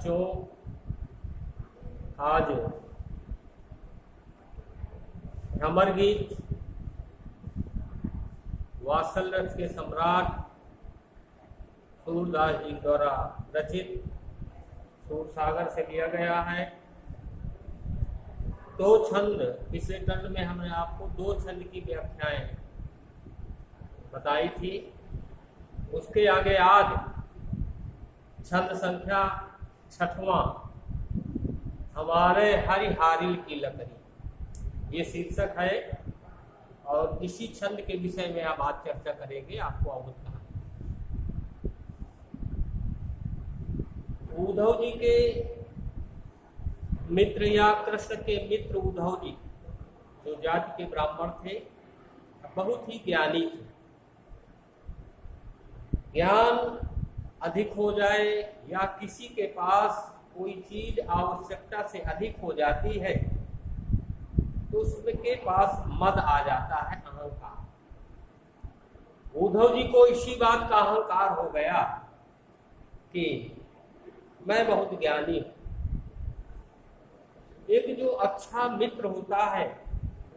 बच्चों, आज भ्रमर गीत वात्सल रस के सम्राट सूरदास जी द्वारा रचित सूरसागर से लिया गया है। दो छंद, पिछले खंड में हमने आपको दो छंद की व्याख्याएं बताई थी। उसके आगे आज छंद संख्या 6वां, हमारे हरिहारिल की लकड़ी, ये शीर्षक है और इसी छंद के विषय में आप आज चर्चा करेंगे। आपको अवगत कहा, उद्धव जी के मित्र या कृष्ण के मित्र उद्धव जी जो जाति के ब्राह्मण थे, बहुत ही ज्ञानी थे। ज्ञान अधिक हो जाए या किसी के पास कोई चीज आवश्यकता से अधिक हो जाती है तो उसके पास मद आ जाता है, अहंकार। उद्धव जी को इसी बात का अहंकार हो गया कि मैं बहुत ज्ञानी हूं। एक जो अच्छा मित्र होता है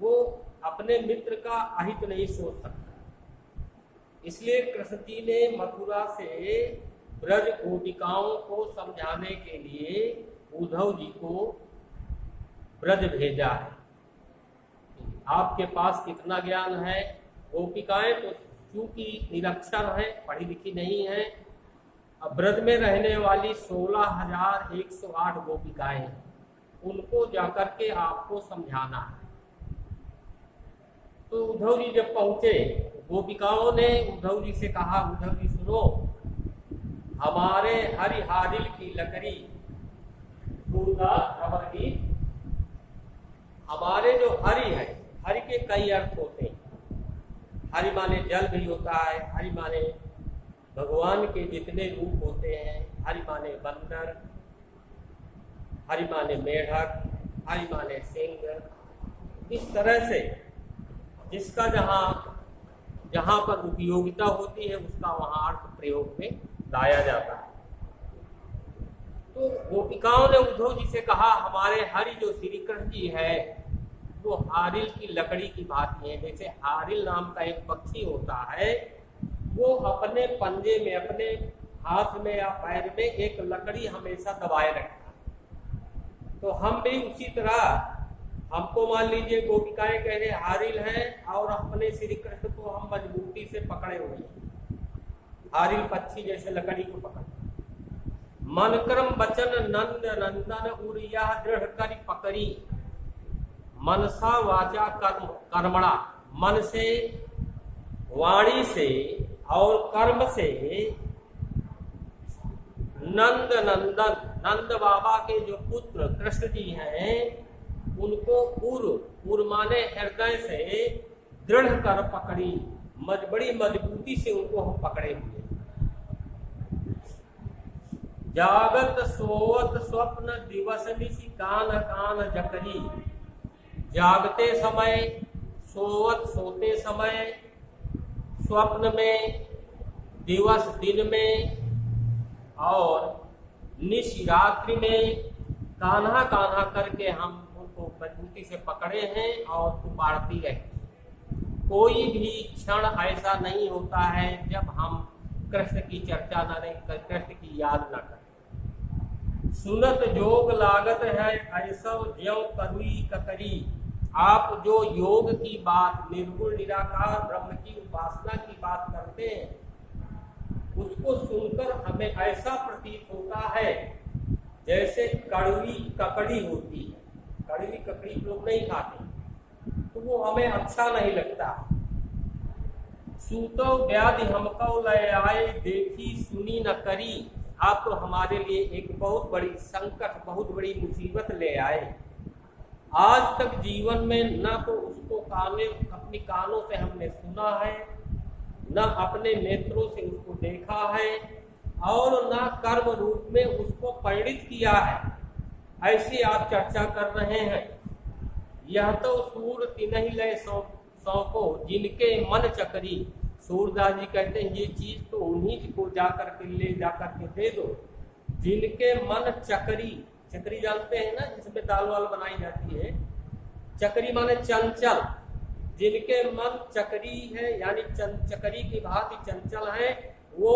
वो अपने मित्र का अहित नहीं सोच सकता। इसलिए कृष्ण जी ने मथुरा से ब्रज गोपिकाओं को समझाने के लिए उद्धव जी को ब्रज भेजा है। आपके पास कितना ज्ञान है। गोपिकाएं तो क्योंकि निरक्षर है, पढ़ी लिखी नहीं है। अब ब्रज में रहने वाली 16,108 गोपिकाएं हैं, उनको जाकर के आपको समझाना है। तो उद्धव जी जब पहुंचे, गोपिकाओं ने उद्धव जी से कहा, उद्धव जी सुनो, हमारे हरिहारिल की लकड़ी, हमारे जो हरि है, हरि के कई अर्थ होते हैं। हरि माने जल भी होता है, हरि माने भगवान के जितने रूप होते हैं, हरि माने बंदर, हरि माने मेढक, हरि माने सिंह। इस तरह से जिसका जहाँ पर उपयोगिता होती है उसका वहाँ अर्थ प्रयोग में लाया जाता है। तो गोपिकाओं ने उद्धव जी से कहा, हमारे हरि जो श्री कृष्ण जी है वो हारिल की लकड़ी की भांति है। जैसे हारिल नाम का एक पक्षी होता है, वो अपने पंजे में, अपने हाथ में या पैर में एक लकड़ी हमेशा दबाए रखता है। तो हम भी उसी तरह, हमको मान लीजिए गोपिकाएं कह रहे हारिल हैं और अपने श्री कृष्ण को हम मजबूती से पकड़े हुए हैं। हारिल पक्षी जैसे लकड़ी को पकड़, मन क्रम वचन नंद नंदन उरिया दृढ़ करी पकड़ी, मनसा वाचा कर्मणा, मन से, वाणी से और कर्म से नंद नंदन, नंद बाबा के जो पुत्र कृष्ण जी हैं उनको उर माने हृदय से दृढ़ कर पकड़ी, बड़ी मजबूती से उनको हम पकड़े हुए। जागत सोवत स्वप्न दिवस निशि कान कान जकरी, जागते समय, सोवत सोते समय, स्वप्न में, दिवस दिन में और निशि रात्रि में कान्हा कान्हा करके हम उनको मजबूती से पकड़े हैं और पुकारती रहती। कोई भी क्षण ऐसा नहीं होता है जब हम कृष्ण की चर्चा न करें, कृष्ण की याद न करें। सुनत जोग लागत है ऐसा ज्यों करुई ककरी, आप जो योग की बात, निर्गुण निराकार ब्रह्म की उपासना की बात करते हैं, उसको सुनकर हमें ऐसा प्रतीत होता है जैसे कड़वी ककड़ी होती है। कड़वी ककड़ी लोग नहीं खाते तो वो हमें अच्छा नहीं लगता। सूतो व्याधि हमको लय आए, देखी सुनी न करी, आप तो हमारे लिए एक बहुत बड़ी संकट, बहुत बड़ी मुसीबत ले आए। आज तक जीवन में न तो उसको अपनी कानों से हमने सुना है, न अपने नेत्रों से उसको देखा है और न कर्म रूप में उसको परिणित किया है। ऐसी आप चर्चा कर रहे हैं। यह तो सूर तिनहि लय सौंपो जिनके मन चकरी, सूरदास जी कहते हैं ये चीज तो उन्हीं को जाकर के ले जाकर के दे दो जिनके मन चकरी, चकरी जानते हैं ना, जिसमें दाल वाल बनाई जाती है, चकरी माने चंचल, जिनके मन चकरी है यानी चकरी की भांति चंचल है, वो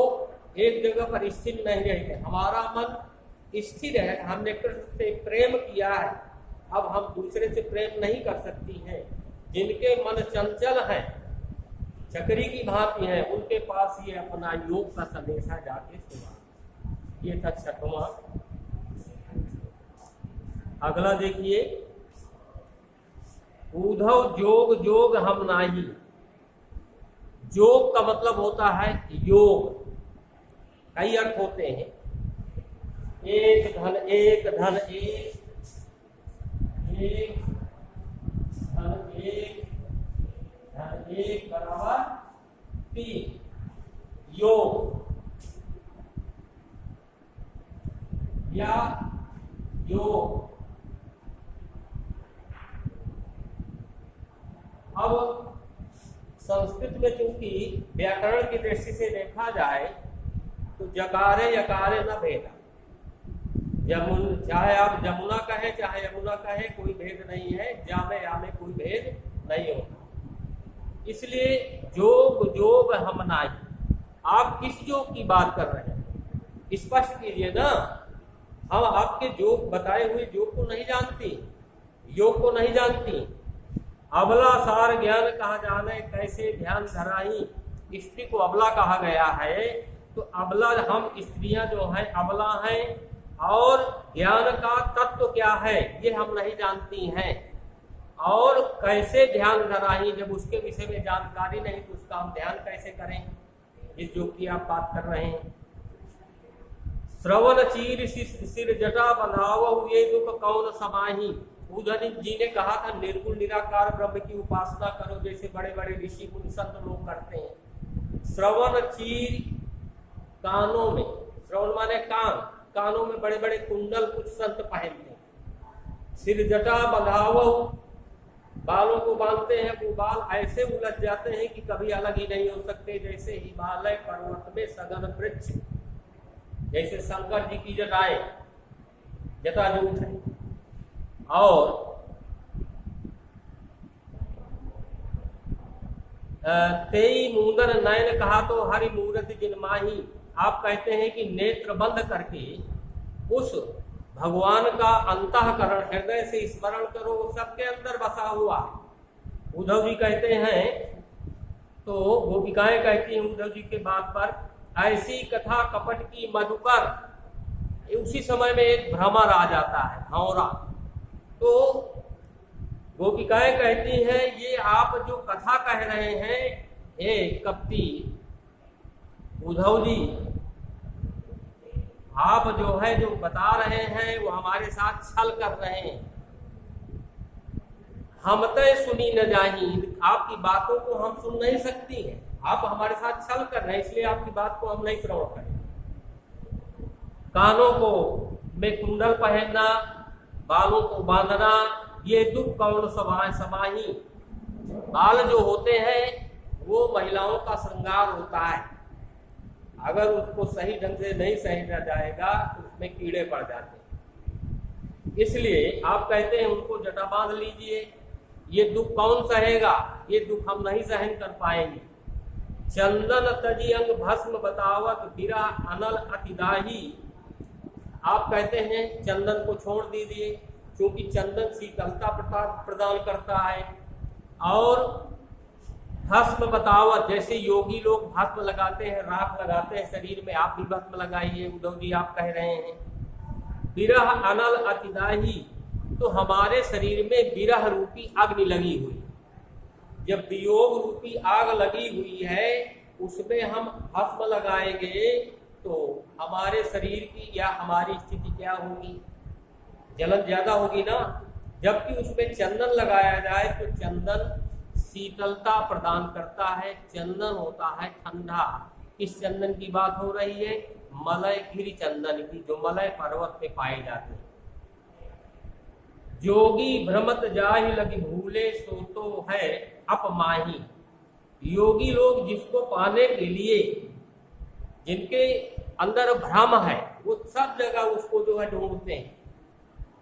एक जगह पर स्थिर नहीं रहते। हमारा मन स्थिर है, हमने कृष्ण से प्रेम किया है, अब हम दूसरे से प्रेम नहीं कर सकती हैं। जिनके मन चंचल हैं, चकरी की भांति है, उनके पास ये अपना योग का संदेशा जाके सुना। ये था छठवां। अगला देखिए, उद्धव जोग जोग हम नाही। जोग का मतलब होता है योग, कई अर्थ होते हैं। एक धन एक धन एक, एक धन एक धन एक बराबर 3, योग या योग। अब संस्कृत में चूंकि व्याकरण की दृष्टि से देखा जाए तो जकारे यकारे न भेदा, चाहे आप जमुना कहें चाहे यमुना कहें, कोई भेद नहीं है, जा में या में कोई भेद नहीं होता। इसलिए जोग जोग हम नाही। आप किस योग की बात कर रहे हैं, स्पष्ट कीजिए ना। हम आपके योग बताए हुए योग को नहीं जानती, योग को नहीं जानती। अबला सार ज्ञान कहा जाने, कैसे ध्यान धराई। स्त्री को अबला कहा गया है, तो अबला हम स्त्रियां जो हैं अबला हैं, और ज्ञान का तत्व क्या है ये हम नहीं जानती हैं। और कैसे ध्यान धराई, जब उसके विषय में जानकारी नहीं तो उसका हम ध्यान कैसे करें, इस जो की आप बात कर रहे हैं। श्रवण चीर सिर जटा बंधाव, ये दुख कौन समाही। उद्धव जी ने कहा था निर्गुण निराकार ब्रह्म की उपासना करो, जैसे बड़े बड़े ऋषि मुनि संत लोग करते हैं। श्रवण चीर, कानों में, श्रवण माने कान, कानों में बड़े बड़े कुंडल कुछ संत पहनते हैं। सिर जटा बंधाव, बालों को बांधते हैं, वो बाल ऐसे उलझ जाते हैं कि कभी अलग ही नहीं हो सकते, जैसे हिमालय पर्वत में सघन वृक्ष, जैसे शंकर जी की जटाएं जटाजूट है। और तेई मुंदर नयन कहा तो हरि मूर्ति जिनमाही। आप कहते हैं कि नेत्र बंद करके उस भगवान का अंतःकरण हृदय से स्मरण करो, सबके अंदर बसा हुआ। उद्धव जी कहते हैं, तो गोपिकाएं कहती हैं उद्धव जी के बात पर, ऐसी कथा कपट की मधुकर। उसी समय में एक भ्रमर आ जाता है, भंवरा। तो गोपिकाएं कहती हैं, ये आप जो कथा कह रहे हैं हे कपटी उद्धव जी, आप जो है जो बता रहे हैं वो हमारे साथ छल कर रहे हैं। हम तय सुनी न जाही, आपकी बातों को हम सुन नहीं सकती हैं, आप हमारे साथ छल कर रहे हैं, इसलिए आपकी बात को हम नहीं श्रवण करें। कानों को में कुंडल पहनना, बालों को बांधना, ये दुख कौन समाही। बाल जो होते हैं वो महिलाओं का श्रृंगार होता है, अगर उसको सही ढंग से नहीं सहेजा जाएगा तो उसमें कीड़े पड़ जाते हैं। इसलिए आप कहते हैं उनको जटा बांध लीजिए, ये दुख कौन सहेगा, ये दुख हम नहीं सहन कर पाएंगे। चंदन तजी अंग भस्म बतावत, बिरा अनल अतिदाही। आप कहते हैं चंदन को छोड़ दीजिए, क्योंकि चंदन शीतलता प्रदान करता है। और भस्म बतावत, जैसे योगी लोग भस्म लगाते हैं, राख लगाते हैं शरीर में, आप भी भस्म लगाइए, उद्धव जी आप कह रहे हैं। बिरह अनल अतिदाही, तो हमारे शरीर में बिरह रूपी अग्नि लगी हुई, जब वियोग रूपी आग लगी हुई है उसमें हम भस्म लगाएंगे तो हमारे शरीर की या हमारी स्थिति क्या होगी, जलन ज्यादा होगी ना। जबकि उसमें चंदन लगाया जाए तो चंदन शीतलता प्रदान करता है, चंदन होता है ठंडा। किस चंदन की बात हो रही है, मलय गिरी चंदन की, जो मलय पर्वत पे पाए जाते हैं। जोगी भ्रमत जाहि लगी भूले, सो तो है अपमाही। योगी लोग जिसको पाने के लिए, जिनके अंदर भ्रम है, वो सब जगह उसको जो है ढूंढते हैं।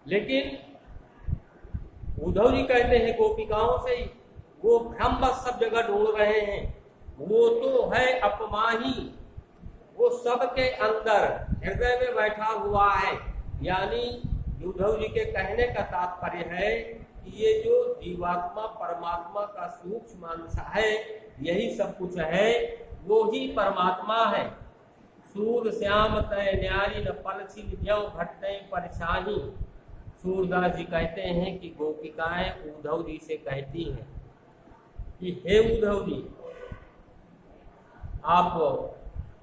लेकिन उद्धव जी कहते हैं गोपिकाओं से वो भ्रम बस सब जगह ढूंढ रहे हैं, वो तो है अपमाही, वो सबके अंदर हृदय में बैठा हुआ है। यानी उद्धव जी के कहने का तात्पर्य है कि ये जो जीवात्मा परमात्मा का सूक्ष्म अंश है, यही सब कुछ है, वो ही परमात्मा है। सूर श्याम तय न्यारी न पलछिल ज्यों भट्टे परछाही। सूरदास जी कहते हैं कि गोपिकाएं उद्धव जी से कहती हैं कि हे उद्धव जी, आप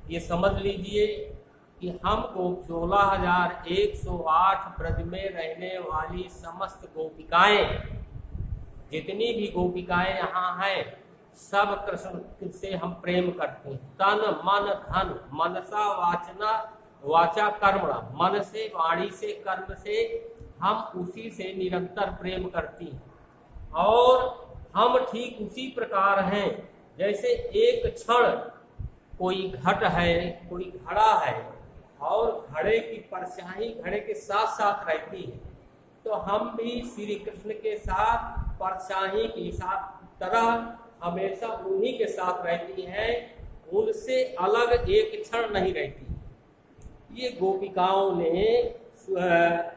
ये समझ लीजिए कि हमको 16,108 ब्रज में रहने वाली समस्त गोपिकाएं, जितनी भी गोपिकाएं यहाँ हैं, सब कृष्ण से हम प्रेम करते हैं। तन मन धन मनसा वाचना वाचा कर्मणा, मन से वाणी से कर्म से हम उसी से निरंतर प्रेम करती हैं। और हम ठीक उसी प्रकार हैं जैसे एक क्षण कोई घट है, कोई घड़ा है, और घड़े की परछाई घड़े के साथ साथ रहती है, तो हम भी श्री कृष्ण के साथ परछाई की साथ तरह हमेशा उन्हीं के साथ रहती हैं, उनसे अलग एक क्षण नहीं रहती। ये गोपिकाओं ने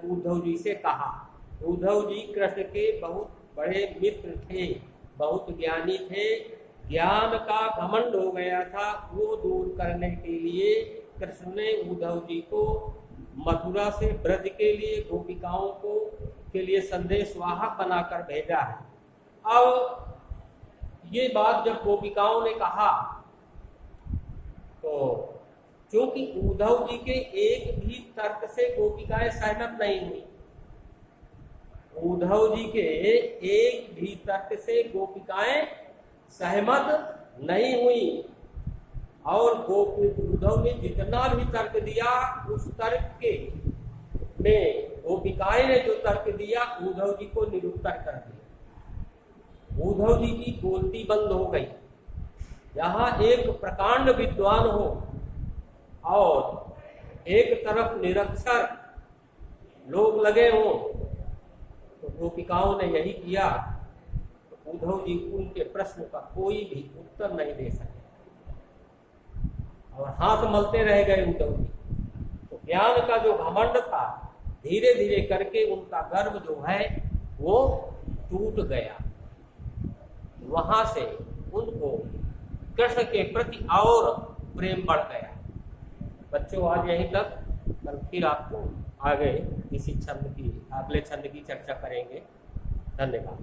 उद्धव जी से कहा। उद्धव जी कृष्ण के बहुत बड़े मित्र थे, बहुत ज्ञानी थे। ज्ञान का घमंड हो गया था, वो दूर करने के लिए कृष्ण ने उद्धव जी को मथुरा से ब्रज के लिए गोपिकाओं को के लिए संदेश वाहक बनाकर भेजा है। अब ये बात जब गोपिकाओं ने कहा, तो क्योंकि उद्धव जी के एक भी तर्क से गोपिकाएं सहमत नहीं हुई, उद्धव जी के एक भी तर्क से गोपिकाएं सहमत नहीं हुई। और उद्धव ने जितना भी तर्क दिया, उस तर्क के में गोपिकाएं ने जो तर्क दिया, उद्धव जी को निरुत्तर कर दिया। उद्धव जी की बोलती बंद हो गई। यहाँ एक प्रकांड विद्वान हो और एक तरफ निरक्षर लोग लगे हों, तो गोपिकाओं ने यही किया। तो उद्धव जी उनके प्रश्न का कोई भी उत्तर नहीं दे सके और हाथ मलते रह गए उद्धव जी। तो ज्ञान का जो घमंड था, धीरे धीरे करके उनका गर्व जो है वो टूट गया। वहां से उनको कृष्ण के प्रति और प्रेम बढ़ गया। बच्चों, आज यहीं तक, कल फिर आपको आगे इसी छंद की अगले छंद की चर्चा करेंगे। धन्यवाद।